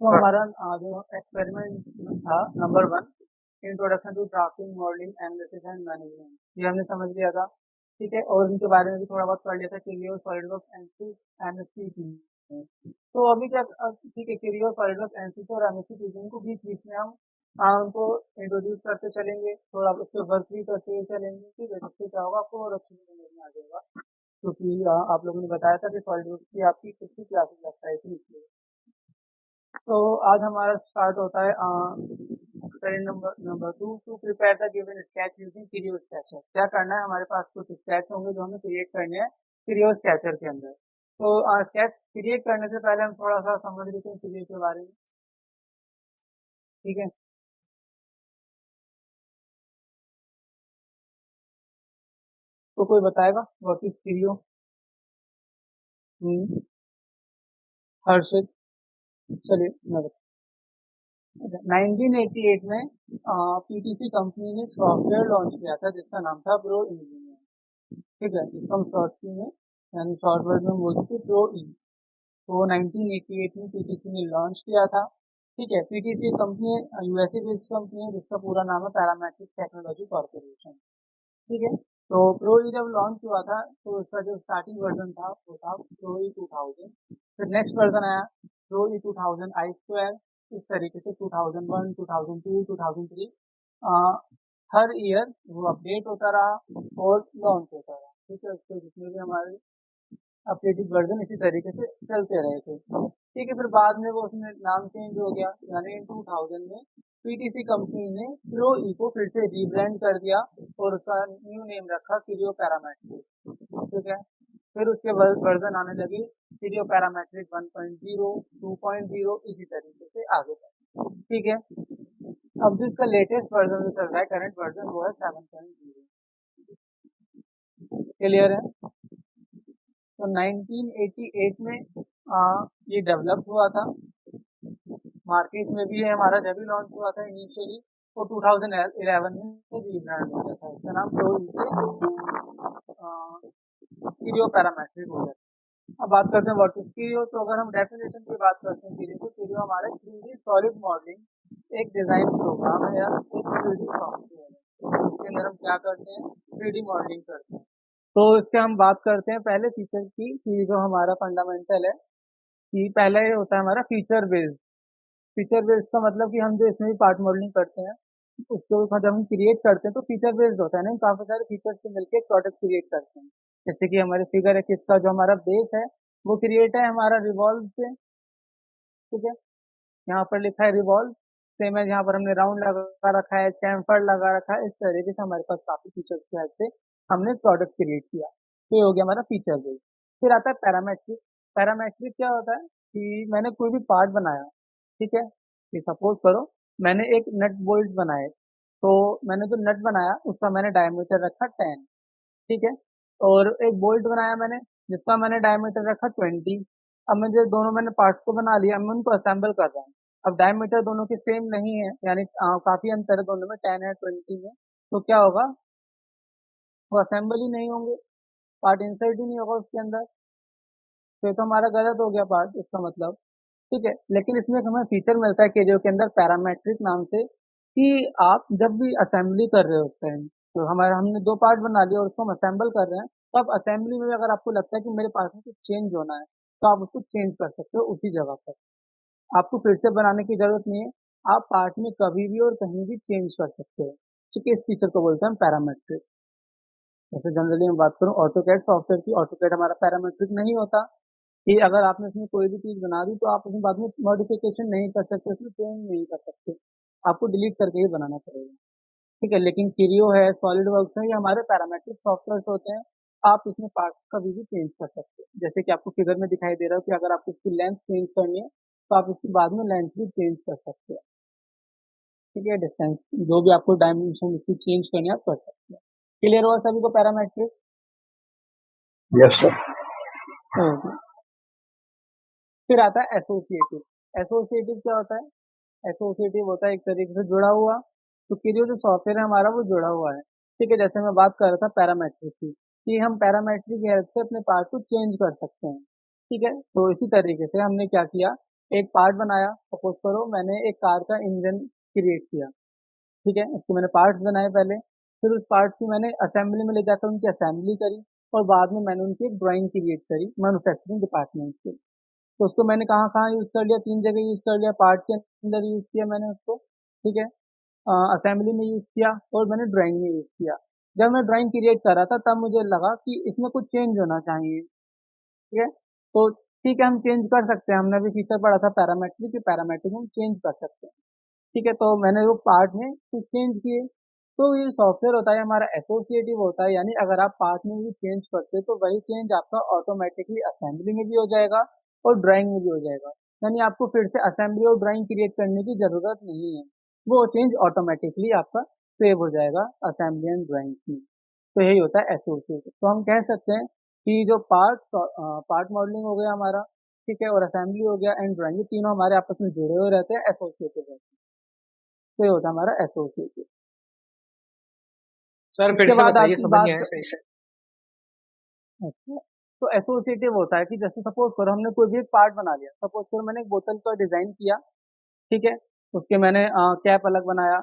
तो हमारा जो एक्सपेरिमेंट था number 1, introduction to drafting modelling analysis and management, ये हमने समझ लिया था। ठीक है, और इनके बारे में भी थोड़ा बहुत पढ़ लिया था, क्रियो सॉलिडवर्क्स एमएससी में। तो अभी क्या ठीक है, क्रियो सॉलिडवर्क्स एमएससी और एमएससी को बीच बीच में हम उनको इंट्रोड्यूस करते चलेंगे, थोड़ा उसके वर्क भी करते हुए चलेंगे। ठीक है, जिससे क्या होगा आपको और अच्छी समझ में आ जाएगा, क्योंकि आप लोगों ने बताया था कि सॉलिडवर्क्स की आपकी कितनी क्लासेस लगता है, इसलिए। तो आज हमारा स्टार्ट होता है number 2, to prepare the given sketch using Creo sketcher. क्या करना है, हमारे पास कुछ स्केच होंगे जो हमें क्रिएट करने हैं क्रियो स्केचर के अंदर। तो स्केच क्रिएट करने से पहले हम थोड़ा सा समझ लेते हैं क्रियो के बारे में। ठीक है, तो कोई बताएगा व्हाट इज क्रियो? हर्षित, चलिए मैं बताता हूँ। 1988 में पीटीसी कंपनी ने सॉफ्टवेयर लॉन्च किया था जिसका नाम था प्रो इंजीनियर। ठीक है, जिसको हम शॉर्ट में यानी शॉर्ट वर्ड में बोलते थे प्रो ई। तो 1988 में पीटीसी ने लॉन्च किया था। ठीक है, PTC company USA based company है जिसका पूरा नाम है पैरामेट्रिक टेक्नोलॉजी कॉर्पोरेशन। ठीक है, तो प्रो ई जब लॉन्च हुआ था तो उसका जो स्टार्टिंग वर्जन था वो था प्रो ई 2000। फिर नेक्स्ट वर्जन आया प्रो ई 2000 आई स्क्वायर। इस तरीके से 2001, 2002, 2003 हर ईयर वो अपडेट होता रहा और लॉन्च होता रहा। ठीक है, उसके जितने भी हमारे अपडेटेड वर्जन इसी तरीके से चलते रहे थे। ठीक है, फिर बाद में वो उसमें नाम चेंज हो गया, यानी 2000 में पीटीसी कंपनी ने प्रो ई को फिर से रीब्रांड कर दिया और उसका न्यू नेम रखा क्रियो पैरामेट्रिक। ठीक है, फिर उसके वर्जन आने लगे क्रियो पैरामेट्रिक 1.0, 2.0, इसी तरीके से आगे तक। ठीक है, अब जो इसका लेटेस्ट वर्जन जो चल रहा है, करंट वर्जन, वो है 7.0। क्लियर है? तो 1988 में ये डेवलप हुआ था, मार्केट में भी है हमारा, जब भी लॉन्च हुआ था इनिशियली। तो 2011 में रीब्रांड हो गया था, इसका नाम प्रो क्रियो पैरामेट्रिक हो गया। अब बात करते हैं व्हाट इज क्रियो। तो अगर हम डेफिनेशन की बात करते हैं क्रियो, तो क्रियो हमारा 3D सॉलिड मॉडलिंग एक डिजाइन प्रोग्राम है या एक 3D सॉफ्टवेयर है। इसके अंदर हम क्या करते हैं, 3D मॉडलिंग करते हैं। तो इसके हम बात करते हैं पहले फीचर की, कि जो हमारा फंडामेंटल है कि पहले ये होता है हमारा फीचर बेस्ड। फीचर बेस्ड का मतलब कि हम जो इसमें भी पार्ट मॉडलिंग करते हैं उसको जब हम क्रिएट करते हैं तो फीचर बेस्ड होता है ना, हम काफी सारे फीचर्स से मिलकर एक प्रोडक्ट क्रिएट करते हैं। जैसे कि हमारे फिगर है, किसका जो हमारा बेस है वो क्रिएट है हमारा रिवॉल्व से। ठीक है, यहाँ पर लिखा है रिवॉल्व, सेम है, यहाँ पर हमने राउंड लगा रखा है, चैम्फर लगा रखा है। इस तरीके से हमारे पास काफी फीचर्स के हेल्प से हमने प्रोडक्ट क्रिएट किया। तो ये हो गया हमारा फीचर बेस। फिर आता है पैरामेट्रिक। पैरामेट्रिक क्या होता है कि मैंने कोई भी पार्ट बनाया, ठीक है, कि सपोज करो मैंने एक नट बोल्ट बनाए, तो मैंने जो नट बनाया उसका मैंने डायमीटर रखा 10। ठीक है, और एक बोल्ट बनाया मैंने जिसका मैंने डायमीटर रखा 20। अब मुझे दोनों मैंने पार्ट्स को बना लिया, मैं उनको असेंबल कर रहा हूँ। अब डायमीटर दोनों के सेम नहीं है, यानी काफी अंतर है दोनों में, 10 है 20 में। तो क्या होगा, वो असेंबल ही नहीं होंगे, पार्ट इंसर्ट ही नहीं होगा उसके अंदर। तो ये तो हमारा गलत हो गया पार्ट, इसका मतलब। ठीक है, लेकिन इसमें एक हमें फीचर मिलता है केरियो के अंदर पैरामेट्रिक नाम से, कि आप जब भी असेंबली कर रहे हो उस टाइम, तो हमारा हमने दो पार्ट बना लिया और उसको हम असेंबल कर रहे हैं, तो आप असेंबली में अगर आपको लगता है कि मेरे पास में कुछ चेंज होना है, तो आप उसको चेंज कर सकते हो उसी जगह पर। आपको फिर से बनाने की जरूरत नहीं है, आप पार्ट में कभी भी और कहीं भी चेंज कर सकते हो। ठीक है, इस फीचर को बोलते हैं पैरामेट्रिक। जैसे जनरली मैं बात करूँ ऑटोकैड सॉफ्टवेयर की, ऑटोकैड हमारा पैरामेट्रिक नहीं होता, कि अगर आपने उसमें कोई भी चीज बना दी तो आप उसमें बाद में मॉडिफिकेशन नहीं कर सकते, उसमें चेंज नहीं कर सकते, आपको डिलीट करके ही बनाना पड़ेगा। ठीक है, लेकिन क्रियो है, सॉलिड वर्क्स है, ये हमारे पैरामेट्रिक सॉफ्टवेयर होते हैं। आप इसमें पार्ट्स कभी भी चेंज कर सकते हैं, जैसे कि आपको फिगर में दिखाई दे रहा है कि अगर आपको इसकी लेंथ चेंज करनी है तो आप इसके बाद में लेंथ भी चेंज कर सकते हैं। ठीक है, डिस्टेंस जो भी आपको डायमेंशन इसकी चेंज करनी है आप कर सकते हैं। क्लियर हुआ सभी को पैरामेट्रिक? Yes sir. ओके, फिर आता है एसोसिएटिव। एसोसिएटिव क्या होता है? एसोसिएटिव होता है एक तरीके से जुड़ा हुआ। तो क्रियो जो सॉफ्टवेयर है हमारा वो जुड़ा हुआ है। ठीक है, जैसे मैं बात कर रहा था पैरामेट्रिक की, कि हम पैरामेट्रिक की हेल्प से अपने पार्ट को चेंज कर सकते हैं। ठीक है, तो इसी तरीके से हमने क्या किया एक पार्ट बनाया, सपोज करो मैंने एक कार का इंजन क्रिएट किया, ठीक है, उसके मैंने पार्ट्स बनाए पहले, फिर उस पार्ट्स की मैंने असेंबली में ले जाकर उनकी असेंबली करी, और बाद में मैंने उनकी एक ड्राइंग क्रिएट करी मैन्युफैक्चरिंग डिपार्टमेंट से। तो उसको मैंने कहाँ कहाँ यूज़ कर लिया, 3 जगह यूज़ कर लिया, पार्ट के अंदर यूज़ किया मैंने उसको, ठीक है, असेंबली में यूज़ किया और मैंने ड्राइंग में यूज़ किया। जब मैं ड्राइंग क्रिएट कर रहा था तब मुझे लगा कि इसमें कुछ चेंज होना चाहिए, ठीक है, तो ठीक है हम चेंज कर सकते हैं, हमने अभी फीचर पढ़ा था पैरामेट्रिक, कि पैरामेट्रिक हम चेंज कर सकते हैं, ठीक है, तो मैंने वो पार्ट में कुछ चेंज किए। तो ये सॉफ्टवेयर होता है हमारा एसोसिएटिव होता है, यानी अगर आप पार्ट में भी चेंज करते हो तो वही चेंज आपका ऑटोमेटिकली असेंबली में भी हो जाएगा और ड्राइंग में भी हो जाएगा, यानी आपको फिर से असेंबली और ड्राइंग क्रिएट करने की ज़रूरत नहीं है, वो चेंज ऑटोमेटिकली आपका सेव हो जाएगा असेंबली एंड ड्राइंग में। तो यही होता है एसोसिएटिव। तो हम कह सकते हैं कि जो पार्ट मॉडलिंग हो गया हमारा, ठीक है, और असेंबली हो गया एंड ड्राइंग, ये तीनों हमारे आपस में जुड़े हुए रहते हैं, एसोसिएटिव रहते हैं। तो ये होता है हमारा एसोसिएटिव। सर फिर इसके से बाद बताइए, आती समझ नहीं बात, आया सही से। अच्छा, तो एसोसिएटिव होता है कि जैसे सपोज करो हमने कोई भी एक पार्ट बना लिया, सपोज करो मैंने एक बोतल का डिजाइन किया, ठीक है, उसके मैंने कैप अलग बनाया,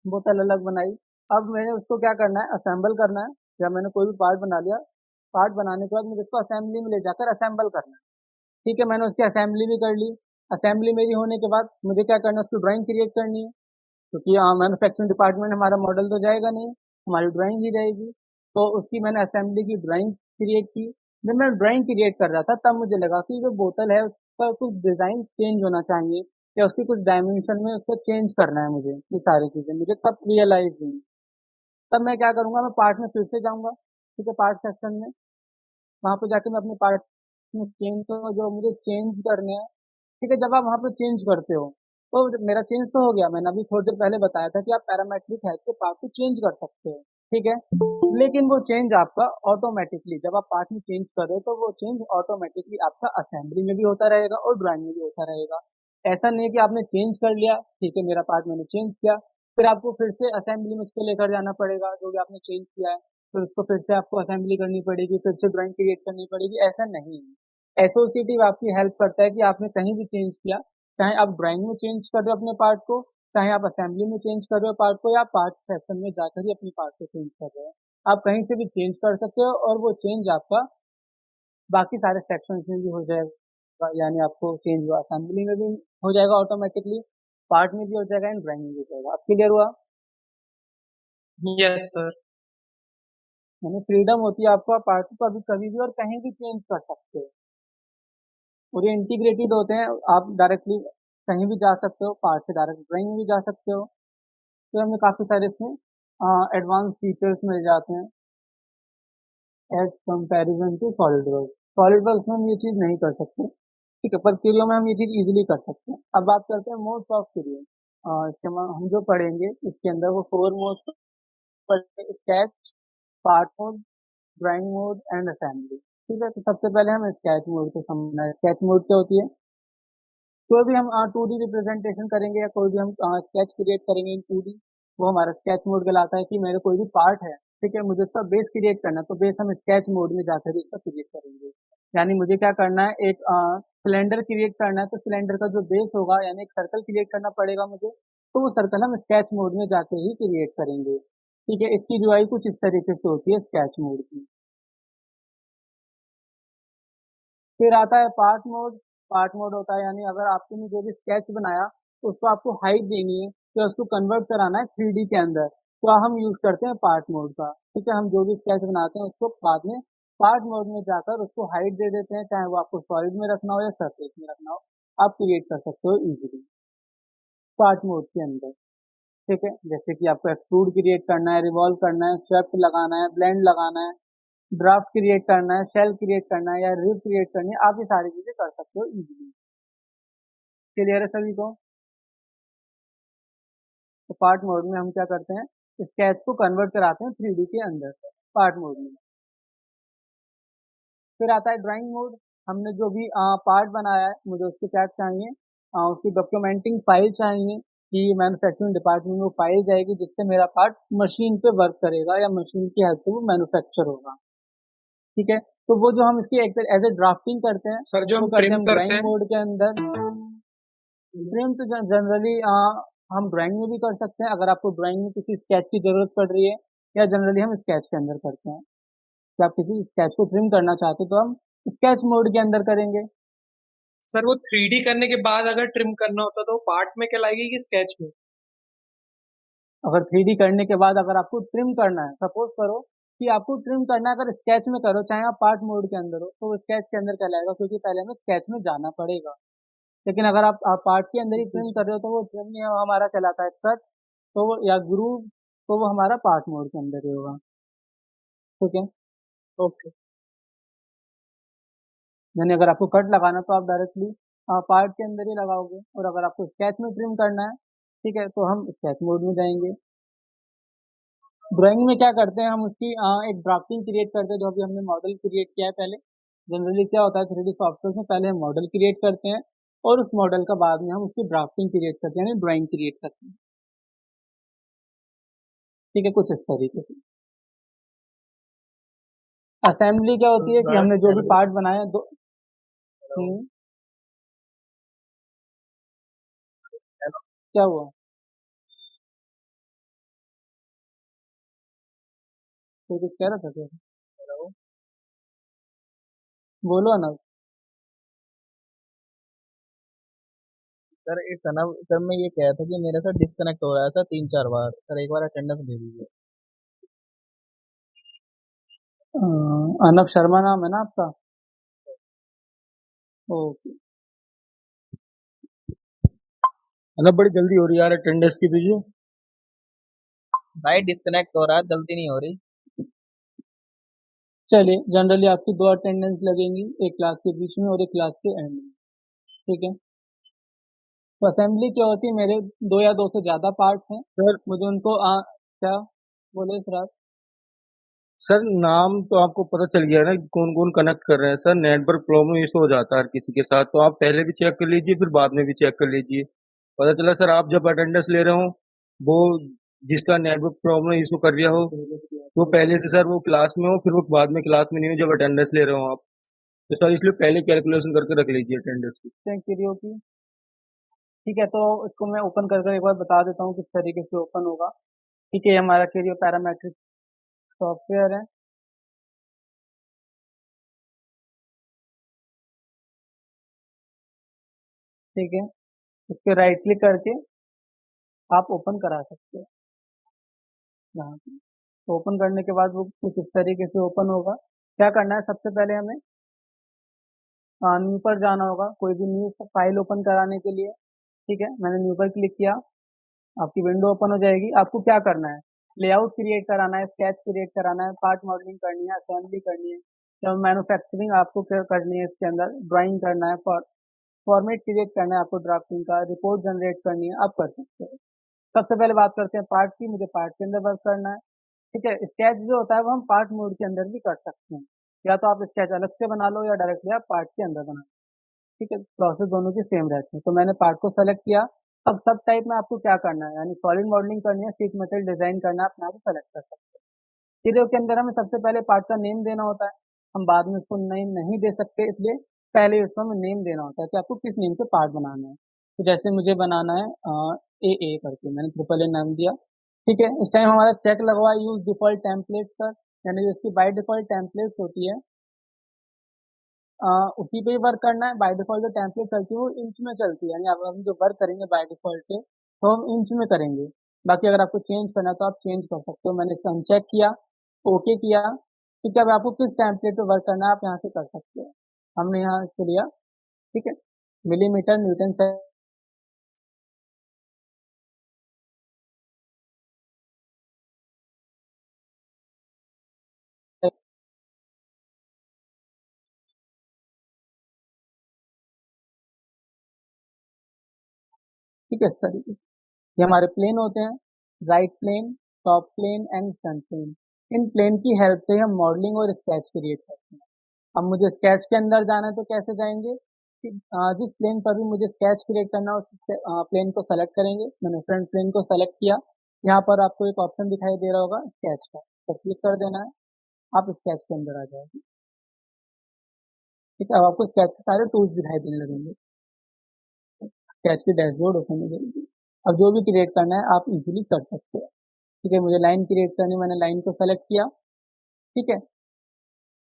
बोतल अलग बनाई, अब मैंने उसको क्या करना है, असेंबल करना है, या मैंने कोई भी पार्ट बना लिया, पार्ट बनाने के बाद मुझे उसको असेंबली में ले जाकर असेंबल करना है, ठीक है, मैंने उसकी असेंबली भी कर ली। असेंबली मेरी होने के बाद मुझे क्या करना है, उसकी ड्राइंग क्रिएट करनी है, क्योंकि मैन्युफैक्चरिंग डिपार्टमेंट हमारा मॉडल तो जाएगा नहीं, हमारी ड्राइंग ही रहेगी। तो उसकी मैंने असेंबली की ड्राइंग क्रिएट की। जब मैं ड्राइंग क्रिएट कर रहा था तब मुझे लगा कि जो बोतल है उसका कुछ डिज़ाइन चेंज होना चाहिए, या उसकी कुछ डायमेंशन में उसको चेंज करना है मुझे, ये सारी चीज़ें मुझे तब रियलाइज हुई। तब मैं क्या करूँगा, मैं पार्ट में फिर से जाऊँगा, ठीक है, पार्ट सेक्शन में, वहाँ पे जाके मैं अपने पार्ट में चेंज तो जो मुझे चेंज करने हैं, ठीक है, जब आप वहाँ पे चेंज करते हो तो मेरा चेंज तो हो गया, मैंने अभी थोड़ी देर पहले बताया था कि आप पैरामेट्रिक हैश के पार्ट को चेंज कर सकते हो, ठीक है, लेकिन वो चेंज आपका ऑटोमेटिकली जब आप पार्ट में चेंज कर रहे हो तो वो चेंज ऑटोमेटिकली आपका असेंबली में भी होता रहेगा और ड्राइंग में भी होता रहेगा। ऐसा नहीं है कि आपने चेंज कर लिया, ठीक है, मेरा पार्ट मैंने चेंज किया, फिर आपको फिर से असेंबली में उसको लेकर जाना पड़ेगा जो भी आपने चेंज किया है, फिर उसको फिर से आपको असेंबली करनी पड़ेगी, फिर से ड्राइंग क्रिएट करनी पड़ेगी, ऐसा नहीं है। एसोसिएटिव आपकी हेल्प करता है कि आपने कहीं भी चेंज किया, चाहे आप ड्राइंग में चेंज कर रहे हो अपने पार्ट को, चाहे आप असेंबली में चेंज कर रहे हो पार्ट को, या पार्ट सेक्शन में जाकर ही अपने पार्ट को चेंज कर रहे हो, आप कहीं से भी चेंज कर सकते हो और वो चेंज आपका बाकी सारे सेक्शंस में भी हो जाएगा, यानी आपको चेंज हुआ असेंबली में भी हो जाएगा ऑटोमेटिकली, पार्ट में भी हो जाएगा एंड ड्राइंग में भी हो जाएगा। अब क्लियर हुआ? Yes sir. यानी फ्रीडम होती है आपको, आप पार्ट को अभी कभी भी और कहीं भी चेंज कर सकते हो, और ये इंटीग्रेटेड होते हैं, आप डायरेक्टली कहीं भी जा सकते हो, पार्ट से डायरेक्ट ड्राइंग में भी जा सकते हो। तो हमें काफ़ी सारे इसमें एडवांस फीचर्स मिल जाते हैं as comparison to solid work. Solid work में हम ये चीज़ नहीं कर सकते, ठीक है, पर क्रियो में हम ये चीज़ इजीली कर सकते हैं। अब बात करते हैं मोड्स ऑफ क्रियो। इसके हम जो पढ़ेंगे इसके अंदर वो 4 मोड्स पढ़ेंगे, sketch, part mode, drawing mode and assembly, ठीक है। तो सबसे पहले हम स्केच मोड को समझना है। स्केच मोड क्या होती है? कोई भी हम 2D रिप्रेजेंटेशन करेंगे या कोई भी हम स्केच क्रिएट करेंगे इन 2D, वो हमारा स्केच मोड कहलाता है। कि मेरे कोई भी पार्ट है, ठीक है, मुझे उसका बेस क्रिएट करना है, तो बेस हम स्केच मोड में जाकर ही उसका क्रिएट करेंगे। यानी मुझे क्या करना है, एक सिलेंडर क्रिएट करना है, तो सिलेंडर का जो बेस होगा यानी एक सर्कल क्रिएट करना पड़ेगा मुझे, तो वो सर्कल हम स्केच मोड में जाके ही क्रिएट करेंगे, ठीक है। इसकी जुआई कुछ इस तरीके से होती है स्केच मोड की। फिर आता है पार्ट मोड। पार्ट मोड होता है यानी अगर आपने जो भी स्केच बनाया उसको आपको हाइट देनी है, तो उसको कन्वर्ट कराना है 3D के अंदर, तो हम यूज करते हैं पार्ट मोड का, ठीक है। हम जो भी स्केच बनाते हैं उसको बाद में पार्ट मोड में जाकर उसको हाइट दे देते हैं, चाहे वो आपको सॉलिड में रखना हो या सरफेस में रखना हो, आप क्रिएट कर सकते हो इजीली पार्ट मोड के अंदर, ठीक है। जैसे कि आपको एक्सट्रूड क्रिएट करना है, रिवॉल्व करना है, स्वेप्ट लगाना है, ब्लेंड लगाना है, ड्राफ्ट क्रिएट करना है, शेल क्रिएट करना है या रिव क्रिएट करनी है, आप ये सारी चीजें कर सकते हो इजीली। क्लियर है सभी को? तो पार्ट मोड में हम क्या करते हैं, स्केच को कन्वर्ट कराते हैं 3D के अंदर पार्ट मोड में। फिर आता है ड्राइंग मोड। हमने जो भी पार्ट बनाया है, मुझे उसके क्या चाहिए, उसकी डॉक्यूमेंटिंग फाइल चाहिए, कि मैन्युफैक्चरिंग डिपार्टमेंट में वो फाइल जाएगी जिससे मेरा पार्ट मशीन पे वर्क करेगा या मशीन की हेल्प से वो मैन्युफैक्चर होगा, ठीक है। तो वो जो हम इसकी एज ए ड्राफ्टिंग करते हैं, सर जो वो हम करते ट्रिम हैं हम करते ड्राइंग हैं, मोड के अंदर। ट्रिम तो जनरली हम ड्राइंग में भी कर सकते हैं, अगर आपको ड्राइंग में किसी स्केच की जरूरत पड़ रही है, या जनरली हम स्केच के अंदर करते हैं कि आप किसी स्केच को ट्रिम करना चाहते हैं तो हम स्केच मोड के अंदर करेंगे। सर वो 3D करने के बाद अगर ट्रिम करना होता तो पार्ट में कहलाएगी कि स्केच में? अगर 3D करने के बाद अगर आपको ट्रिम करना है, सपोज करो कि आपको ट्रिम करना है, अगर स्केच में करो चाहे आप पार्ट मोड के अंदर हो, तो वो स्केच के अंदर कहलाएगा, क्योंकि पहले हमें स्केच में जाना पड़ेगा। लेकिन अगर आप पार्ट के अंदर ही ट्रिम कर रहे हो तो वो ट्रिम नहीं हमारा कहलाता है कट, तो वो या ग्रूव, तो वो हमारा पार्ट मोड के अंदर ही होगा। ठीक है। ओके। यानी अगर आपको कट लगाना तो आप डायरेक्टली पार्ट के अंदर ही लगाओगे, और अगर आपको स्केच में ट्रिम करना है, ठीक है, तो हम स्केच मोड में जाएंगे। ड्राइंग में क्या करते हैं, हम उसकी एक ड्राफ्टिंग क्रिएट करते हैं, जो अभी हमने मॉडल क्रिएट किया है पहले। जनरली क्या होता है 3D सॉफ्टवेयर में, पहले हम मॉडल क्रिएट करते हैं और उस मॉडल का बाद में हम उसकी ड्राफ्टिंग क्रिएट करते हैं, यानी ड्राइंग क्रिएट करते हैं। ठीक है, कुछ इस तरीके से। असेंबली क्या होती है कि हमने जो भी पार्ट बनाया दो। क्या हुआ? तो कुछ कह रहा था क्या? बोलो ना। सर एक ना सर मैं ये कह रहा था कि मेरे साथ डिस्कनेक्ट हो रहा है सर 3-4 बार। सर एक बार अटेंडेंस दे दीजिए। अर्नब शर्मा नाम है ना आपका? ओके। मतलब बड़ी जल्दी हो रही है यार अटेंडेंस की तुझे। भाई डिस्कनेक्ट हो रहा है, गलती नहीं हो रही। चलिए, जनरली आपकी 2 अटेंडेंस लगेंगी, एक क्लास के बीच में और एक क्लास के एंड में। ठीक है। तो असेंबली क्या होती है, मेरे 2 या 2 से ज्यादा पार्ट हैं, सर मुझे उनको क्या बोले सर? सर नाम तो आपको पता चल गया ना कौन कौन कनेक्ट कर रहे हैं। सर नेटवर्क प्रॉब्लम इशू हो जाता है हर किसी के साथ, तो आप पहले भी चेक कर लीजिए फिर बाद में भी चेक कर लीजिए। पता चला सर आप जब अटेंडेंस ले रहे हो, वो जिसका नेटवर्क प्रॉब्लम इशू कर रहा हो वो पहले से सर वो क्लास में हो, फिर वो बाद में क्लास में नहीं हो जब अटेंडेंस ले रहे हो आप। तो सर इसलिए पहले कैलकुलेशन करके रख लीजिए अटेंडेंस की। चेक करियो की। ठीक है, तो इसको मैं ओपन करके एक बार बता देता हूँ किस तरीके से ओपन होगा। ठीक है, ये हमारा कैरियर पैरामेट्रिक सॉफ्टवेयर है। ठीक है, इस पे राइट क्लिक करके आप ओपन करा सकते हो यहाँ पे। तो ओपन करने के बाद वो कुछ इस तरीके से ओपन होगा। क्या करना है, सबसे पहले हमें न्यू पर जाना होगा, कोई भी न्यू फाइल ओपन कराने के लिए। ठीक है, मैंने न्यू पर क्लिक किया, आपकी विंडो ओपन हो जाएगी। आपको क्या करना है, लेआउट क्रिएट कराना है, स्केच क्रिएट कराना है, पार्ट मॉडलिंग करनी है, असेंबली करनी है, या मैन्युफैक्चरिंग आपको क्या करनी है, इसके अंदर ड्राइंग करना है, फॉर्मेट क्रिएट करना है आपको, ड्राफ्टिंग का रिपोर्ट जनरेट करनी है, आप कर सकते हो। सबसे पहले बात करते हैं पार्ट की, मुझे पार्ट के अंदर वर्क करना है। ठीक है, स्केच जो होता है वो हम पार्ट मोड के अंदर भी कर सकते हैं, या तो आप स्केच अलग से बना लो या डायरेक्टली आप पार्ट के अंदर बना लो। ठीक है, प्रोसेस दोनों की सेम रहती है। तो मैंने पार्ट को सेलेक्ट किया। अब सब टाइप में आपको क्या करना है, यानी सॉलिड मॉडलिंग करनी है, शीट मेटल डिजाइन करना है, अपने आप को सेलेक्ट कर सकते हैं। सीरीओ के अंदर हमें सबसे पहले पार्ट का नेम देना होता है, हम बाद में उसको नेम नहीं दे सकते, इसलिए पहले उसको हमें नेम देना होता है कि आपको किस नेम से पार्ट बनाना है। तो जैसे मुझे बनाना है ए करके, मैंने ट्रिपल ए नाम दिया। ठीक है, इस टाइम हमारा चेक लगवा यूज डिफॉल्ट टेम्पलेट पर, यानी जो इसकी बाय डिफॉल्ट टेम्पलेट्स होती है उसी पे ही वर्क करना है। बाय डिफॉल्ट जो टेम्पलेट चलती है वो इंच में चलती है, यानी अब हम जो वर्क करेंगे बाय डिफॉल्ट पे तो हम इंच में करेंगे। बाकी अगर आपको चेंज करना है तो आप चेंज कर सकते हो। मैंने इसको अनचेक किया, ओके किया। ठीक है, अब आपको किस टेम्पलेट पे वर्क करना है आप यहाँ से कर सकते हो। हमने यहाँ से लिया, ठीक है, मिलीमीटर न्यूटन से। ठीक है, इस तरीके से ये हमारे प्लेन होते हैं, right plane, top plane and front plane. इन प्लेन की हेल्प से हम मॉडलिंग और स्केच क्रिएट करते हैं। अब मुझे स्केच के अंदर जाना है तो कैसे जाएंगे कि जिस प्लेन पर भी मुझे स्केच क्रिएट करना है उस प्लेन को सेलेक्ट करेंगे। मैंने फ्रंट प्लेन को सेलेक्ट किया। यहाँ पर आपको एक ऑप्शन दिखाई दे रहा होगा स्केच का, तो क्लिक कर देना है, आप स्केच के अंदर आ जाओगे। ठीक है, अब आपको स्केच के सारे टूल्स दिखाई देने लगेंगे, स्केच की डैशबोर्ड ओपन हो जाएगी। अब जो भी क्रिएट करना है आप इजीली कर सकते हैं। ठीक है, मुझे लाइन क्रिएट करनी, मैंने लाइन को सेलेक्ट किया। ठीक है,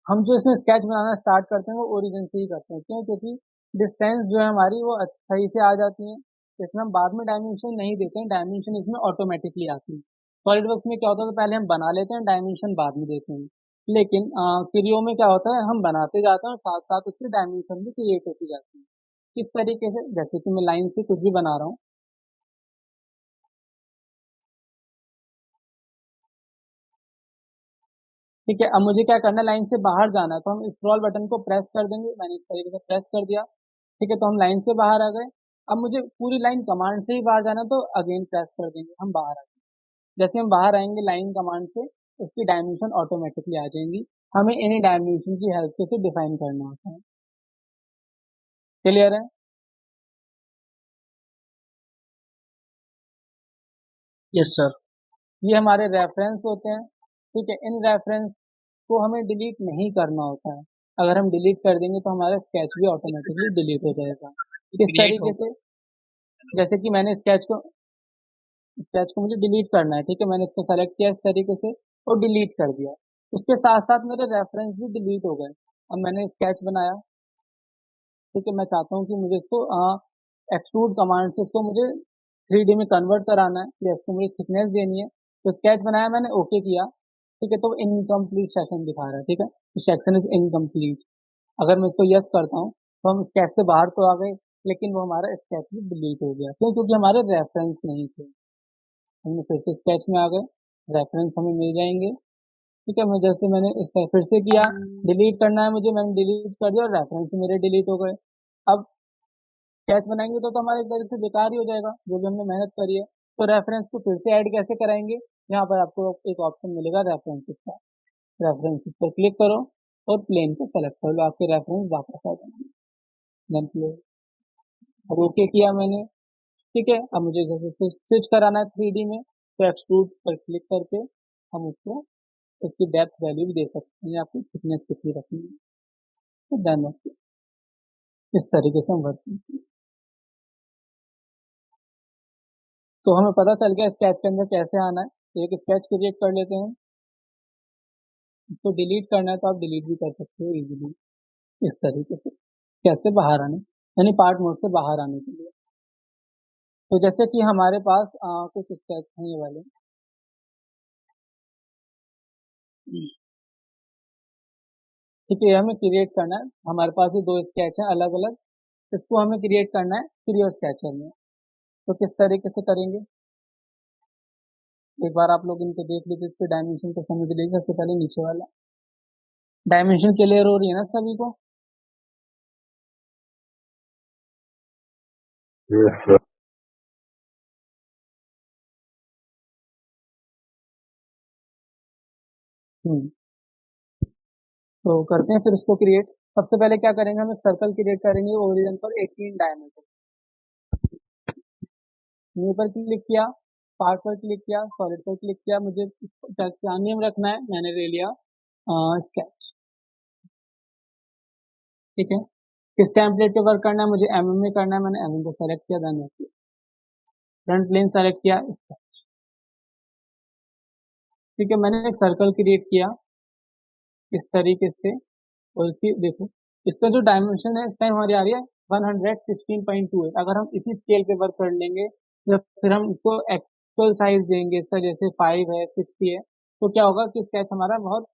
हम जो इसमें स्केच बनाना स्टार्ट करते हैं वो ओरिजिन से ही करते हैं, क्यों? क्योंकि डिस्टेंस जो है हमारी वो सही से आ जाती है, इसमें हम बाद में डायमेंशन नहीं देते हैं, डायमेंशन इसमें ऑटोमेटिकली आती है। सॉलिड वर्क्स में क्या होता है, तो पहले हम बना लेते हैं, डायमेंशन बाद में देते हैं। लेकिन क्रियो में क्या होता है, हम बनाते जाते हैं और साथ साथ उसकी डायमेंशन भी क्रिएट होती जाती है। किस तरीके से, जैसे कि मैं लाइन से कुछ भी बना रहा हूँ। ठीक है, अब मुझे क्या करना है, लाइन से बाहर जाना है, तो हम स्क्रॉल बटन को प्रेस कर देंगे। मैंने इस तरीके से प्रेस कर दिया। ठीक है, तो हम लाइन से बाहर आ गए। अब मुझे पूरी लाइन कमांड से ही बाहर जाना है, तो अगेन प्रेस कर देंगे, हम बाहर आ गए। जैसे हम बाहर आएंगे लाइन कमांड से, उसकी डायमेंशन ऑटोमेटिकली आ जाएंगी। हमें इन्हीं डायमेंशन की हेल्प से डिफाइन करना होता है। क्लियर है? Yes sir. ये हमारे रेफरेंस होते हैं। ठीक है, इन रेफरेंस को हमें डिलीट नहीं करना होता है। अगर हम डिलीट कर देंगे तो हमारा स्केच भी ऑटोमेटिकली डिलीट हो जाएगा। इस क्रिएट हो तरीके से, जैसे कि मैंने स्केच को मुझे डिलीट करना है। ठीक है, मैंने इसको सेलेक्ट किया इस तरीके से और डिलीट कर दिया। उसके साथ साथ मेरे रेफरेंस भी डिलीट हो गए। अब मैंने स्केच बनाया। ठीक है, मैं चाहता हूँ कि मुझे इसको एक्सट्रूड कमांड से इसको मुझे 3D में कन्वर्ट कराना है, या इसको मुझे थिकनेस देनी है। तो स्केच बनाया मैंने, ओके किया। ठीक है, तो इनकम्प्लीट सेशन दिखा रहा है। ठीक है, सेक्शन इज इनकम्प्लीट। अगर मैं इसको यस करता हूँ तो हम स्केच से बाहर तो आ गए, लेकिन वो हमारा स्केच भी डिलीट हो गया। क्यों? क्योंकि हमारे रेफरेंस नहीं थे। हमने फिर से स्केच में आ गए, रेफरेंस हमें मिल जाएंगे। ठीक है, मैं जैसे मैंने इसका फिर से किया, डिलीट करना है मुझे, मैंने डिलीट कर दिया और रेफरेंस मेरे डिलीट हो गए। अब स्केच बनाएंगे तो हमारे एक तरह से बेकार ही हो जाएगा जो भी हमने मेहनत करी है। तो रेफरेंस को फिर से ऐड कैसे कराएंगे? यहाँ पर आपको एक ऑप्शन मिलेगा रेफरेंसेस का। रेफरेंसेस पर क्लिक करो और प्लेन को सेलेक्ट कर लो, आपके रेफरेंस वापस आ जाएंगे। देन प्ले, अब ओके किया मैंने। ठीक है, अब मुझे जैसे स्विच कराना है 3D में, तो एक्सट्रूड पर क्लिक करके हम उसको उसकी डेप्थ वैल्यू भी दे सकते हैं, आपको थिकनेस कितनी रखनी है। तो डन, इस तरीके से हम वर्क करते हैं। तो हमें पता चल गया स्केच के अंदर कैसे आना है। एक स्केच क्रिएट कर लेते हैं। इसको डिलीट करना है तो आप डिलीट भी कर सकते हो इजीली, इस तरीके से। कैसे बाहर आने, यानी पार्ट मोड से बाहर आने के लिए। तो जैसे कि हमारे पास कुछ स्केच हैं ये वाले। ठीक है, ये हमें क्रिएट करना है। हमारे पास ये दो स्केच हैं अलग अलग, इसको हमें क्रिएट करना है क्रियो स्केचर में। तो किस तरीके से करेंगे, एक बार आप लोग इनको देख लीजिए, इसके डायमेंशन को समझ लीजिए। सबसे पहले नीचे वाला डायमेंशन क्लियर हो रही है ना सभी को? Yes sir. हम्म, तो करते हैं फिर इसको क्रिएट। सबसे पहले क्या करेंगे, हम एक सर्कल क्रिएट करेंगे ओरिजिन पर 18 डायमीटर। न्यू पर क्लिक किया, पार्ट पर क्लिक किया, सॉलिड पर क्लिक किया। मुझे क्या नेम रखना है, मैंने ले लिया स्केच। ठीक है, किस टेम्पलेट पे वर्क करना है, मुझे एमएम में करना है, मैंने एमएम को सेलेक्ट किया। देन फ्रंट प्लेन सेलेक्ट किया। ठीक है, मैंने एक सर्कल क्रिएट किया इस तरीके से, और इसकी देखो, इसका जो डायमेंशन है इस टाइम हमारी आ रही है 116.28। अगर हम इसी स्केल पे वर्क कर लेंगे या फिर हम इसको एक्चुअल साइज देंगे इसका, जैसे 5 है, 60 है, तो क्या होगा कि स्केच हमारा बहुत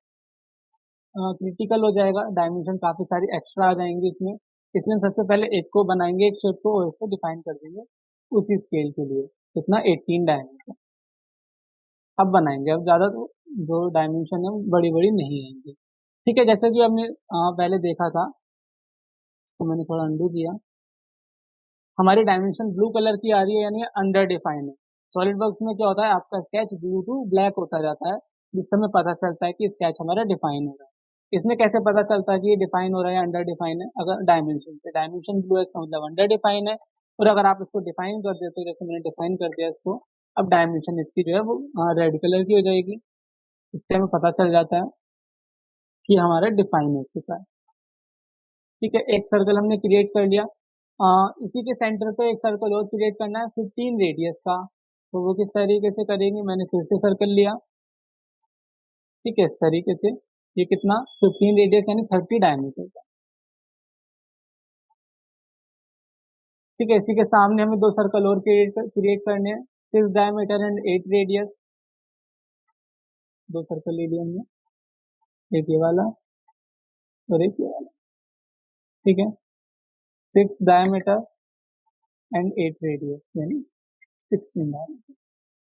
क्रिटिकल हो जाएगा, डायमेंशन काफी सारी एक्स्ट्रा आ जाएंगी इसमें। इसमें सबसे पहले एक को बनाएंगे, एक शेप को, और इसको डिफाइन कर देंगे उसी स्केल के लिए। कितना, 18 डायमेंशन। अब बनाएंगे, अब ज्यादा तो जो डायमेंशन है वो बड़ी बड़ी नहीं आएंगी। ठीक है, जैसे कि हमने पहले देखा था, तो मैंने थोड़ा अंडू किया। हमारी डायमेंशन ब्लू कलर की आ रही है, यानी अंडर डिफाइन है। सॉलिड वर्क्स में क्या होता है, आपका स्केच ब्लू टू ब्लैक होता जाता है, जिससे हमें पता चलता है कि स्केच हमारा डिफाइन हो रहा है। इसमें कैसे पता चलता है कि ये डिफाइन हो रहा है या अंडर डिफाइन है? अगर डायमेंशन से, डायमेंशन ब्लू है इसका मतलब अंडर डिफाइन है। और अगर आप इसको डिफाइन कर देते हो, जैसे मैंने डिफाइन कर दिया इसको, अब डायमेंशन इसकी जो है वो रेड कलर की हो जाएगी। इससे हमें पता चल जाता है कि हमारा डिफाइन हो चुका है। ठीक है, एक सर्कल हमने क्रिएट कर लिया। इसी के सेंटर पे एक सर्कल और क्रिएट करना है 15 रेडियस का। तो वो किस तरीके से करेंगे, मैंने फिर से सर्कल लिया। ठीक है, इस तरीके से। ये कितना, 15 रेडियस यानी 30 डायमीटर का। ठीक है, इसी के सामने हमें दो सर्कल और क्रिएट करने हैं, 6 डायमीटर एंड 8 रेडियस। दो सर्कल ले लिए हमने, एक ये वाला और एक ये वाला। ठीक है, 6 डायमीटर एंड 8 रेडियस यानी 16 डायमीटर।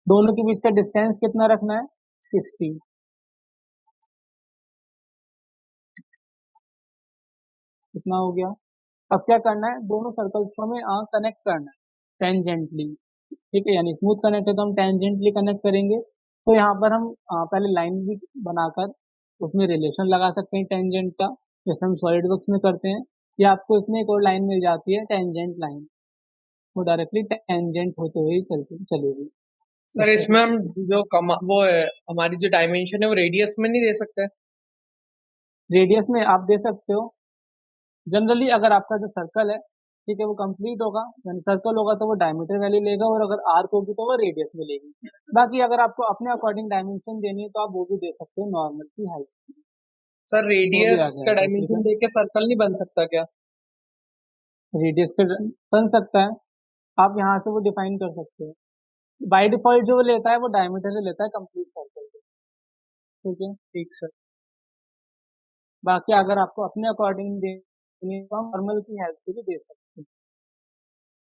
दोनों के बीच का डिस्टेंस कितना रखना है, 60। कितना हो गया। अब क्या करना है, दोनों सर्कल्स को हमें कनेक्ट करना है टेंजेंटली। ठीक है, यानी स्मूथ कनेक्ट है तो हम टेंजेंटली कनेक्ट करेंगे। तो यहाँ पर हम पहले लाइन भी बनाकर उसमें रिलेशन लगा सकते हैं टेंजेंट का, जैसे हम सॉलिड वर्क्स में करते हैं। या आपको इसमें एक और लाइन मिल जाती है टेंजेंट लाइन, वो डायरेक्टली टेंजेंट होते हुए ही चलती चलेगी। सर इसमें हम जो वो है हमारी जो डायमेंशन है वो रेडियस में नहीं दे सकते? रेडियस में आप दे सकते हो। जनरली अगर आपका जो सर्कल है, ठीक है, वो कंप्लीट होगा, यानी सर्कल होगा तो वो डायमीटर वैल्यू लेगा, और अगर आर्क होगी तो वो रेडियस में लेगी। बाकी अगर आपको अपने अकॉर्डिंग डायमेंशन देनी है तो आप वो भी दे सकते हो, नॉर्मल की हाइट सर वो भी आ रेडियस का जाएगा। ठीक डायमेंशन है, देके सर्कल नहीं बन सकता क्या? रेडियस पे बन सकता है, आप यहाँ से वो डिफाइन कर सकते हो। बाय डिफॉल्ट जो वो लेता है वो डायमीटर से लेता है कंप्लीट सर्कल। ठीक है, ठीक सर। बाकी अगर आपको अपने अकॉर्डिंग देनी है तो हम नॉर्मल की हेल्प से भी दे सकते हैं।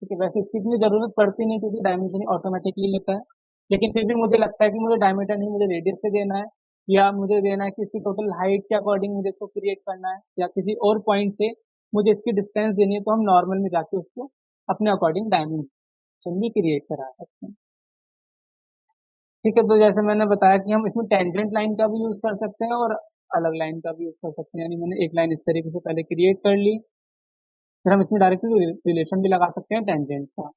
ठीक है, वैसे इसकी इतनी जरूरत पड़ती नहीं क्योंकि डायमेंशन ऑटोमेटिकली लेता है, लेकिन फिर भी मुझे लगता है कि मुझे डायमीटर नहीं, मुझे रेडियस से देना है, या मुझे देना है कि इसकी टोटल हाइट के अकॉर्डिंग मुझे इसको क्रिएट करना है, या किसी और पॉइंट से मुझे इसकी डिस्टेंस देनी है, तो हम नॉर्मल में जाके उसको अपने अकॉर्डिंग डायमेंशन भी क्रिएट करा सकते हैं। ठीक है, तो जैसे मैंने बताया कि हम इसमें टेंजेंट लाइन का भी यूज कर सकते हैं और अलग लाइन का भी यूज कर सकते हैं, यानी मैंने एक लाइन इस तरीके से पहले क्रिएट कर ली, फिर हम इसमें डायरेक्टली रिलेशन भी लगा सकते हैं टेंजेंट का।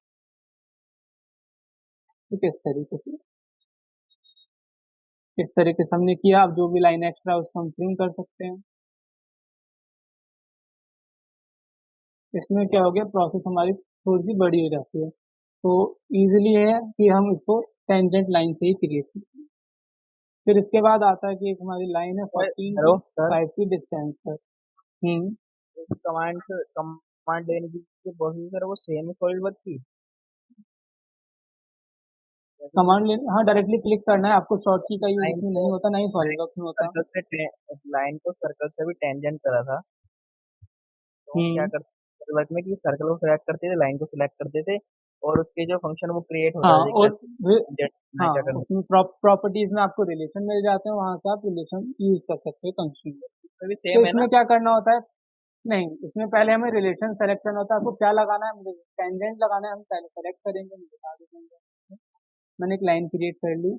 ठीक है, इस तरीके से हमने किया। अब जो भी लाइन एक्स्ट्रा उसको हम ट्रिम कर सकते हैं। इसमें क्या हो गया, प्रोसेस हमारी थोड़ी सी बड़ी हो जाती है, तो इजीली है कि हम इसको टेंजेंट लाइन से ही क्रिएट करते हैं। फिर इसके बाद आता है कि एक हमारी लाइन है 14 हेलो की सर, 5 की डिस्टेंस पर। हम्म कमांड कमांड देने की जो प्रोसेस है वो सेम है सॉलिड वर्क की? जैसे कि कमांड ले, हाँ, डायरेक्टली क्लिक करना है आपको, शॉर्ट की का यूज लाइन इसमें को नहीं होता, ना ही सॉलिडवर्क्स में होता। सर्कल से लाइन को सर्कल से भी टेंजेंट करा था, तो हम क्या हम्म करते सॉलिड वर्क में कि सर्कल को सिलेक्ट करते थे, लाइन को सिलेक्ट करते थे, और उसके जो फंक्शन वो क्रिएट हाँ, होता है कि और टेंजेंट ना हाँ, क्या करना उसमें प्रॉपर्टीज में आपको रिलेशन मिल जाते हैं, वहां से आप रिलेशन यूज कर सकते हो कंस्ट्रक्ट। है, भी तो सेम है ना? इसमें क्या करना होता है, नहीं, इसमें पहले हमें रिलेशन सेलेक्ट करना होता है। आपको क्या लगाना है, मुझे टेंजेंट लगाना है, हम पहले सेलेक्ट करेंगे, मुझे बता देंगे। मैंने एक लाइन क्रिएट कर ली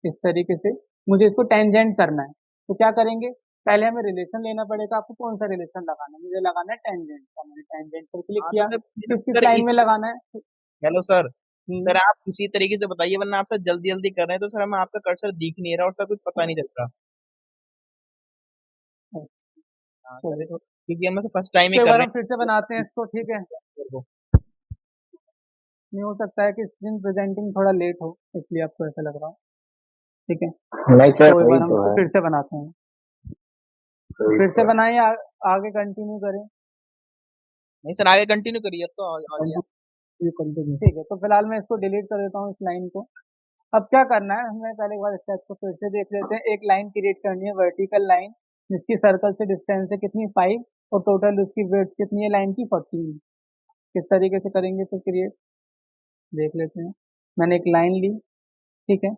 इस तरीके से, मुझे इसको टेंजेंट करना है, तो क्या करेंगे, पहले हमें रिलेशन लेना पड़ेगा। आपको कौन सा रिलेशन लगाना है, मुझे लगाना है टेंजेंट का, मैंने टेंजेंट पर क्लिक हाँ तो किया। सर, किस किस लाइन में लगाना है। हेलो सर, हम्म, सर आप किसी तरीके से बताइए, वरना आप सर जल्दी जल्दी कर रहे हैं तो सर हमें आपका कर्सर दिख नहीं रहा और सर कुछ पता नहीं चल रहा। हाँ सर, चलिए, क्योंकि हम फर्स्ट टाइम ही तो एक कर बार रहे हम फिर से बनाते हैं इसको। ठीक है, हैं। नहीं, हो सकता है कि स्क्रीन प्रेजेंटिंग थोड़ा लेट हो, इसलिए आपको ऐसा लग रहा हो। ठीक है, नहीं सर, तो एक सही बार हम तो इसको है। फिर से बनाते हैं। सही फिर तो से है। बनाएं, आगे कंटिन्यू करें। नहीं सर, आगे कंटिन्यू करिए, अब तो आ गया। ठीक है, तो फिलहाल मैं इसको डिलीट कर देता हूँ, इस लाइन को। अब क्या करना है, हमें पहले एक बार स्टेप को फिर से देख लेते हैं। एक लाइन क्रिएट करनी है, वर्टिकल लाइन, जिसकी सर्कल से डिस्टेंस है कितनी, 5, और टोटल उसकी वेट कितनी है लाइन की, 14। किस तरीके से करेंगे तो क्रिएट, देख लेते हैं। मैंने एक लाइन ली, ठीक है,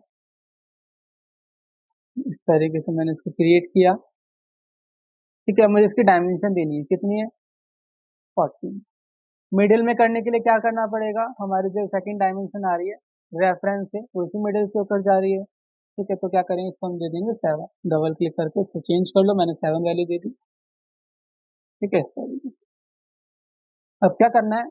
इस तरीके से मैंने इसको क्रिएट किया। ठीक है, मुझे इसकी डायमेंशन देनी है, कितनी है, 14। मिडिल में करने के लिए क्या करना पड़ेगा, हमारी जो सेकंड डायमेंशन आ रही है रेफरेंस से, वो इसी मिडिल से होकर जा रही है। ठीक है, तो क्या करेंगे, इसको हम दे देंगे 7। डबल क्लिक करके इसको चेंज कर लो, मैंने 7 वैल्यू दे दी। ठीक है, इस तरीके से। अब क्या करना है,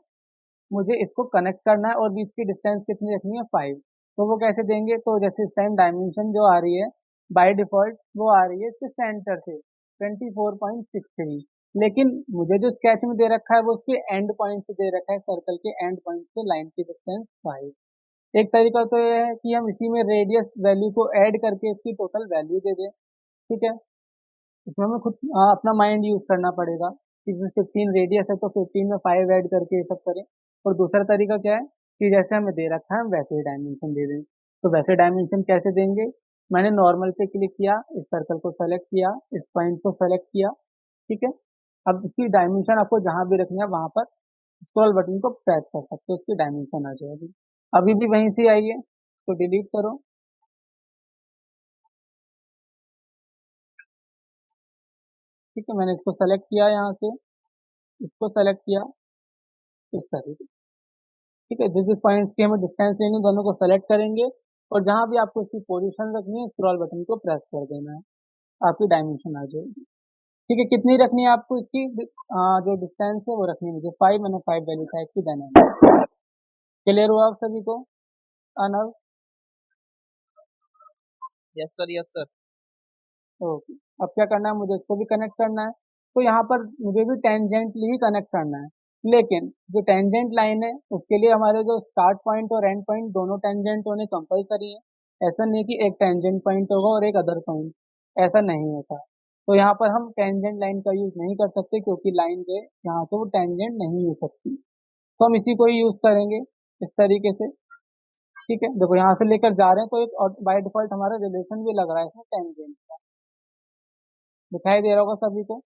मुझे इसको कनेक्ट करना है, और बीच की डिस्टेंस कितनी रखनी है, 5। तो वो कैसे देंगे, तो जैसे इस टाइम डायमेंशन जो आ रही है बाय डिफॉल्ट वो आ रही है इसके सेंटर से 24.63, लेकिन मुझे जो स्केच में दे रखा है वो उसके एंड पॉइंट से दे रखा है, सर्कल के एंड पॉइंट से लाइन की डिस्टेंस 5। एक तरीका तो ये है कि हम इसी में रेडियस वैल्यू को ऐड करके इसकी टोटल वैल्यू दे दें, ठीक है। इसमें हमें खुद अपना माइंड यूज करना पड़ेगा। इसमें 15 रेडियस है तो 15 में 5 ऐड करके ये सब करें। और दूसरा तरीका क्या है कि जैसे हमें दे रखा है हम वैसे ही डायमेंशन दे दें। तो वैसे डायमेंशन कैसे देंगे, मैंने नॉर्मल पे क्लिक किया, इस सर्कल को सेलेक्ट किया, इस पॉइंट को सेलेक्ट किया, ठीक है। अब इसकी डायमेंशन आपको जहां भी रखनी है वहां पर स्क्रॉल बटन को प्रेस कर सकते हो, उसकी डायमेंशन आ जाएगी। अभी भी वहीं से आई है तो डिलीट करो, ठीक है। मैंने इसको सेलेक्ट किया, यहाँ से इसको सेलेक्ट किया इस तरीके, ठीक है। जिस जिस पॉइंट्स की हमें डिस्टेंस लेनी दोनों को सेलेक्ट करेंगे और जहां भी आपको इसकी पोजीशन रखनी है स्क्रॉल बटन को प्रेस कर देना है, आपकी डायमेंशन आ जाएगी, ठीक है। कितनी रखनी है आपको इसकी जो डिस्टेंस है वो रखनी है मुझे 5, मैंने 5 वैल्यू टाइप की देना है। क्लियर हुआ आप सभी को? Anav? Yes sir, yes sir. Okay. अब क्या करना है, मुझे इसको भी कनेक्ट करना है। तो यहाँ पर मुझे भी टेंजेंटली ही कनेक्ट करना है, लेकिन जो टेंजेंट लाइन है उसके लिए हमारे जो स्टार्ट पॉइंट और एंड पॉइंट दोनों टेंजेंट होने कंपलसरी है। ऐसा नहीं कि एक टेंजेंट पॉइंट होगा और एक अदर पॉइंट, ऐसा नहीं होता। तो यहाँ पर हम टेंजेंट लाइन का यूज नहीं कर सकते क्योंकि लाइन के यहाँ से वो टेंजेंट नहीं हो सकती, तो हम इसी को ही यूज करेंगे इस तरीके से, ठीक है। देखो यहाँ से लेकर जा रहे हैं तो एक बाय डिफॉल्ट हमारा रिलेशन भी लग रहा है इसमें टेंजेंट का, दिखाई दे रहा होगा सभी को।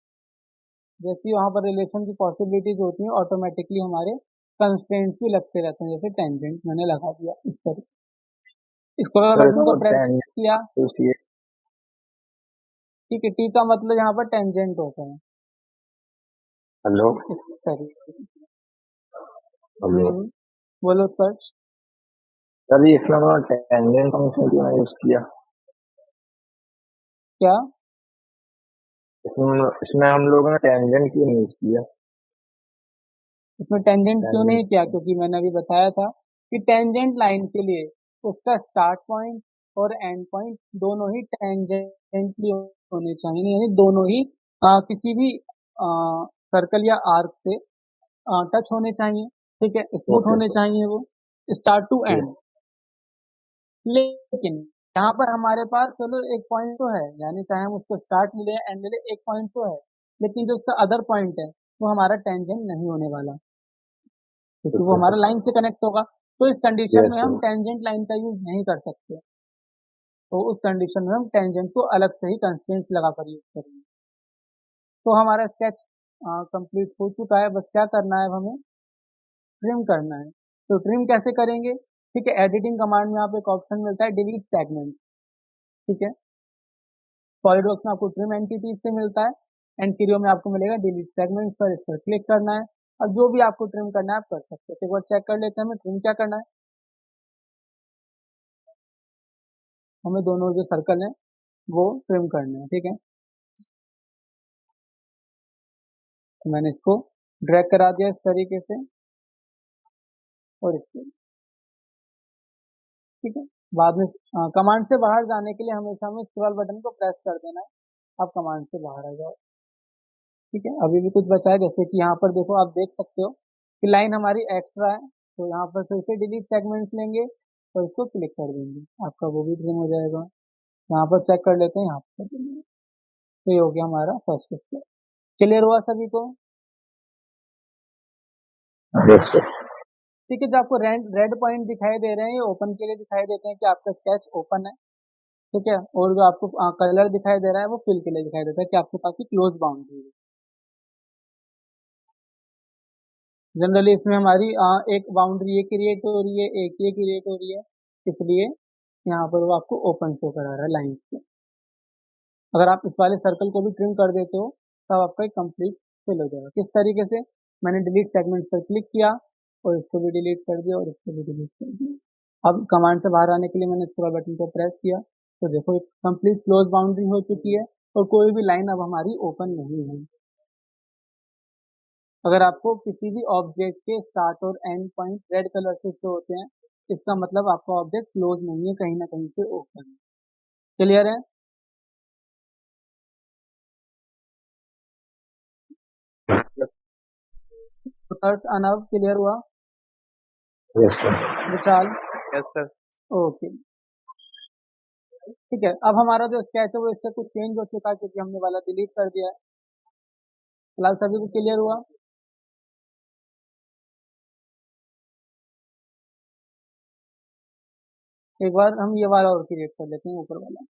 जैसी वहाँ पर रिलेशन की पॉसिबिलिटीज होती हैं ऑटोमेटिकली हमारे कंस्ट्रेंट्स भी लगते रहते हैं, जैसे टेंजेंट मैंने लगा दिया इस तरह। स्क्रॉल सर बटन को इसको प्रेस टेन किया, सोचिए। ठीक है। टी का मतलब यहाँ पर टेंजेंट होता है हेलो इस तरीके से। हेलो बोलो सर। सर ये इसमें हमने टेंजेंट फंक्शन क्यों नहीं यूज किया? क्या? इसमें हम लोगों ने टेंजेंट क्यों नहीं यूज किया? इसमें टेंजेंट क्यों नहीं किया, टेंजेंट क्योंकि मैंने अभी बताया था कि टेंजेंट लाइन के लिए उसका स्टार्ट पॉइंट और एंड पॉइंट दोनों ही टेंजेंटली होने चाहिए, यानी दोनों ही किसी भी सर्कल या आर्क से टच होने चाहिए, ठीक है। स्मूथ ओके होने चाहिए वो स्टार्ट टू ओके। एंड। लेकिन यहाँ पर हमारे पास चलो एक पॉइंट तो है, यानी चाहे हम उसको स्टार्ट ले एंड ले, एक पॉइंट तो है, लेकिन जो उसका अदर पॉइंट है वो हमारा टेंजेंट नहीं होने वाला, क्योंकि वो हमारा लाइन से कनेक्ट होगा। तो इस कंडीशन यस में हम सर। टेंजेंट लाइन का यूज नहीं कर सकते, तो उस कंडीशन में हम टेंजेंट को अलग से ही कंस्ट्रेंट्स लगा कर यूज करेंगे। तो हमारा स्केच कंप्लीट हो चुका है, बस क्या करना है, अब हमें ट्रिम करना है। तो ट्रिम कैसे करेंगे, ठीक है। एडिटिंग कमांड में आपको एक ऑप्शन मिलता है डिलीट सेगमेंट, ठीक है। सॉलिडवर्क्स में आपको ट्रिम एंटिटीज से मिलता है, एंड क्रियो में आपको मिलेगा डिलीट सेगमेंट पर, इस पर क्लिक करना है। अब जो भी आपको ट्रिम करना है आप कर सकते हो। तो एक बार चेक कर लेते हैं हमें ट्रिम क्या करना है। हमें दोनों जो सर्कल हैं वो ट्रिम करने हैं, ठीक है। तो मैंने इसको ड्रैग करा दिया इस तरीके से और इसको, ठीक है। बाद में कमांड से बाहर जाने के लिए हमेशा हमें स्क्रॉल बटन को प्रेस कर देना है, आप कमांड से बाहर आ जाओ, ठीक है। अभी भी कुछ बचा है, जैसे कि यहाँ पर देखो, आप देख सकते हो कि लाइन हमारी एक्स्ट्रा है, तो यहाँ पर फिर से डिलीट सेगमेंट्स लेंगे और इसको क्लिक कर देंगे, आपका वो भी ट्रिम हो जाएगा। यहाँ पर चेक कर लेते हैं, यहाँ पर कर देंगे। तो ये हो गया हमारा फर्स्ट स्टेप। क्लियर हुआ सभी को? Yes sir. ठीक है। जो आपको रेड पॉइंट दिखाई दे रहे हैं ये ओपन के लिए दिखाई देते हैं कि आपका स्केच ओपन है, ठीक है। और जो आपको कलर दिखाई दे रहा है वो फिल के लिए दिखाई देता है कि आपके पास की क्लोज बाउंड्री है। जनरली इसमें हमारी एक बाउंड्री ये क्रिएट हो रही है, एक ये क्रिएट हो रही है, इसलिए यहाँ पर वो आपको ओपन शो करा रहा है लाइन से। अगर आप इस वाले सर्कल को भी ट्रिम कर देते हो तब आपका एक कंप्लीट फिल हो जाएगा। किस तरीके से, मैंने डिलीट सेगमेंट पर क्लिक किया और इसको भी डिलीट कर दिया और इसको भी डिलीट कर दिया। अब कमांड से बाहर आने के लिए मैंने स्क्रॉल बटन को प्रेस किया, तो देखो एक कंप्लीट क्लोज बाउंड्री हो चुकी है और कोई भी लाइन अब हमारी ओपन नहीं है। अगर आपको किसी भी ऑब्जेक्ट के स्टार्ट और एंड पॉइंट रेड कलर से शो होते हैं, इसका मतलब आपका ऑब्जेक्ट क्लोज नहीं है, कहीं ना कहीं से ओपन है। क्लियर है? उत्कर्ष, अनव क्लियर हुआ? Yes sir. Vishal? Yes sir. Okay, ठीक है। अब हमारा जो स्केच है वो इससे कुछ चेंज हो चुका है क्योंकि हमने वाला डिलीट कर दिया है। फिलहाल सभी को क्लियर हुआ? एक बार हम ये वाला और क्रिएट कर लेते हैं, ऊपर वाला।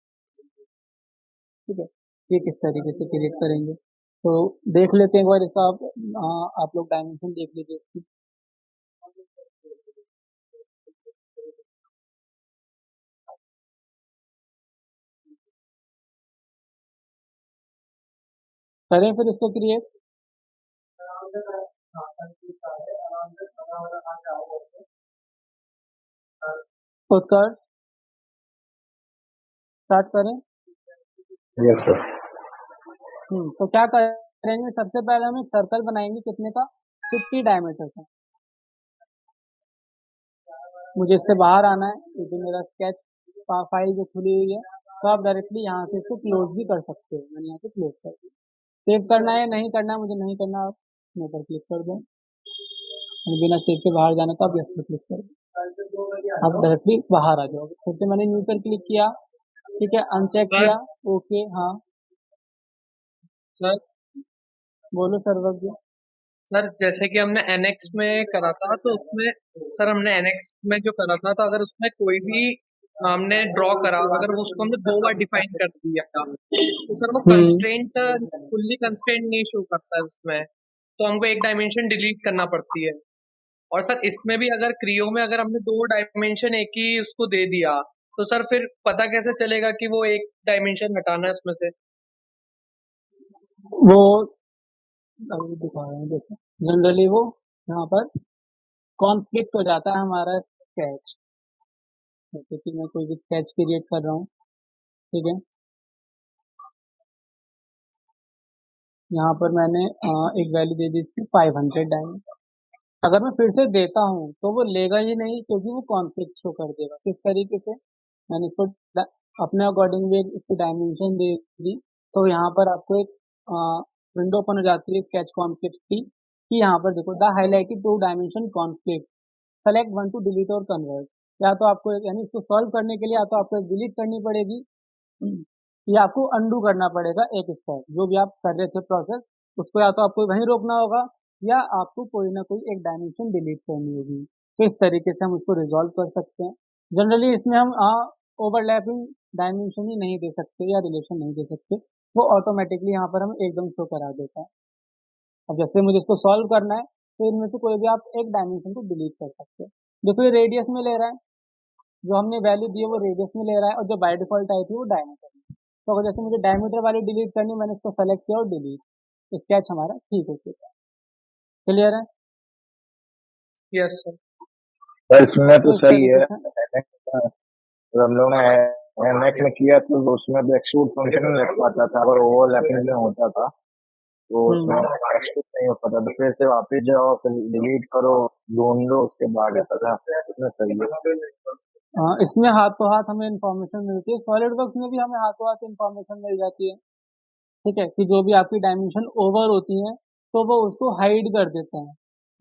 ठीक है, ये किस तरीके से क्रिएट करेंगे तो देख लेते हैं एक बार इसका। आप लोग डायमेंशन देख लीजिए इसकी। करें फिर इसको क्रिएट। उत्कर्ष स्टार्ट करें। Yes sir. तो क्या करेंगे, सबसे पहले हम एक सर्कल बनाएंगे, कितने का? 50 डायमीटर का। मुझे इससे बाहर आना है, ये जो मेरा स्केच फाइल जो खुली हुई है, तो आप डायरेक्टली यहाँ से इसको क्लोज भी कर सकते हो। मैंने यहाँ से क्लोज कर दिया। सेव करना है नहीं करना है, मुझे नहीं करना, आप इसमें पर क्लिक कर दो। बिना सेव के बाहर जाना तो आप यस पर क्लिक कर दो, आप डायरेक्टली बाहर आ जाओ। फिर से मैंने न्यू पर क्लिक किया, ठीक है, अनचेक किया, ओके। हाँ सर बोलो सर्वर जी। सर जैसे कि हमने एनएक्स में करा था तो उसमें सर हमने एनएक्स में जो करा था तो अगर उसमें कोई भी हमने ड्रॉ करा, अगर वो उसको हमने 2 बार डिफाइन कर दिया था तो सर वो कंस्ट्रेंट फुल्ली कंस्ट्रेंट नहीं शो करता है उसमें, तो हमको एक डायमेंशन डिलीट करना पड़ती है। और सर इसमें भी अगर क्रियो में अगर हमने 2 डायमेंशन एक ही उसको दे दिया तो सर फिर पता कैसे चलेगा कि वो एक डायमेंशन हटाना है उसमें से? वो अभी दिखा रहे हैं, देखो जनरली वो यहाँ पर कॉन्फ्लिक्ट हो जाता है हमारा स्केच। जैसे कि मैं कोई भी स्केच क्रिएट कर रहा हूँ, ठीक है, यहाँ पर मैंने एक वैल्यू दे दी थी 500 डायमीटर। अगर मैं फिर से देता हूँ तो वो लेगा ही नहीं क्योंकि वो कॉन्फ्लिक्ट शो कर देगा। किस तरीके से? मैंने इसको अपने अकॉर्डिंग भी इसकी डायमेंशन दे दी, तो यहाँ पर आपको एक विंडो ओपन हो जाती है स्केच कॉन्फ्लिक्ट की, कि यहाँ पर देखो the highlighted 2 dimension conflict, select 1 to delete और कन्वर्ट। या तो आपको यानी इसको सॉल्व करने के लिए या तो आपको एक डिलीट करनी पड़ेगी या आपको अंडू करना पड़ेगा एक स्टेप। जो भी आप कर रहे थे प्रोसेस उसको या तो आपको वहीं रोकना होगा या आपको कोई ना कोई एक डायमेंशन डिलीट करनी होगी। तो इस तरीके से हम उसको रिजॉल्व कर सकते हैं। जनरली इसमें हम ओवरलैपिंग डायमेंशन ही नहीं दे सकते या रिलेशन नहीं दे सकते, वो ऑटोमेटिकली यहाँ पर हमें एकदम शो करा देता है। अब जैसे मुझे इसको सॉल्व करना है तो इनमें से कोई भी आप एक डायमेंशन को डिलीट कर सकते हैं। देखो ये रेडियस में ले रहा है, जो हमने वैल्यू दी है वो रेडियस में ले रहा है, और जो बाय डिफॉल्ट आई थी वो डायमीटर में। तो अगर जैसे मुझे डायमीटर वाली डिलीट करनी, मैंने इसको सेलेक्ट किया और डिलीट, स्केच हमारा ठीक हो चुका है। क्लियर है? Yes sir. सर इसमें तो तो इस सही है। तरीके से तो हम लोग ने एनएक्स में किया तो उसमें तो एक्सक्लूड फंक्शन नहीं लग पाता था, अगर ओवरलैपिंग में होता था तो उसमें एक्सक्लूड नहीं हो पाता, तो फिर से वापस जाओ फिर डिलीट करो ढूंढ लो उसके बाद आता था। इसमें सही है। इसमें हाथों हाथ हमें इंफॉर्मेशन मिलती है। सॉलिड वर्क्स में भी हमें हाथों हाथ इंफॉर्मेशन मिल जाती है, ठीक है, कि जो भी आपकी डायमेंशन ओवर होती है तो वो उसको हाइड कर देता है,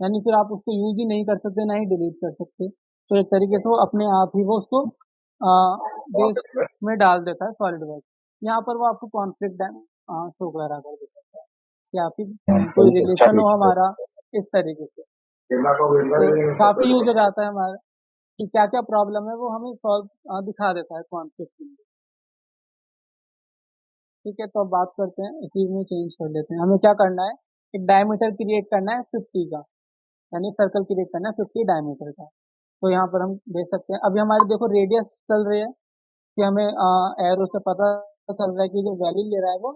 यानी फिर आप उसको यूज ही नहीं कर सकते, ना ही डिलीट कर सकते। तो एक तरीके से वो अपने आप ही वो उसको बेस में डाल देता है सॉलिड वर्क। यहाँ पर वो आपको कॉन्फ्लिक्ट शो करा कर देता है कि आपकी कोई रिलेशन हो हमारा, इस तरीके से। तो काफी यूज हो जाता है हमारा कि क्या क्या प्रॉब्लम है वो हमें सॉल्व दिखा देता है कॉन्फ्लिक्ट में। ठीक है, तो अब बात करते हैं इसी में चेंज कर लेते हैं। हमें क्या करना है, एक डायमीटर क्रिएट करना है 50 का, यानी सर्कल क्रिएट करना है 50 डायमीटर का। तो यहाँ पर हम देख सकते हैं अभी हमारे देखो रेडियस चल रही है कि हमें एरो से पता चल रहा है कि जो वैल्यू ले रहा है वो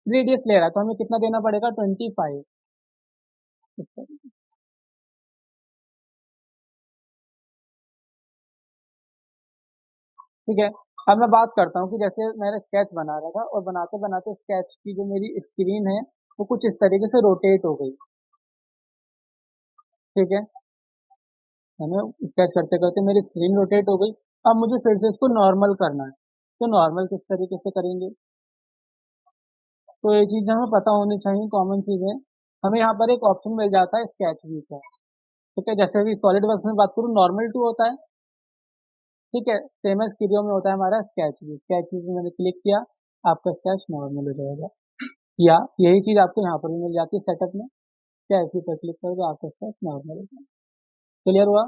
रेडियस ले रहा है, तो हमें कितना देना पड़ेगा 25। ठीक है, अब मैं बात करता हूँ कि जैसे मैंने स्केच बना रहा था और बनाते बनाते स्केच की जो मेरी स्क्रीन है वो कुछ इस तरीके से रोटेट हो गई। ठीक है, मैंने स्केच करते करते मेरी स्क्रीन रोटेट हो गई। अब मुझे फिर से इसको नॉर्मल करना है, तो नॉर्मल किस तरीके से करेंगे? तो ये चीज़ हमें पता होनी चाहिए, कॉमन चीज़ है हमें यहाँ पर एक ऑप्शन मिल जाता है स्केच व्यू का। ठीक है, जैसे कि सॉलिड वर्क्स में बात करूँ नॉर्मल टू होता है, ठीक है, सेम एज क्रियो में होता है हमारा स्केच व्यू। स्केच व्यू पे मैंने क्लिक किया, आपका स्केच नॉर्मल हो जाएगा, या यही चीज़ आपको यहाँ पर भी मिल जाती है सेटअप में, स्केच व्यू पर क्लिक करोगे आपका स्केच नॉर्मल हो जाएगा। क्लियर हुआ?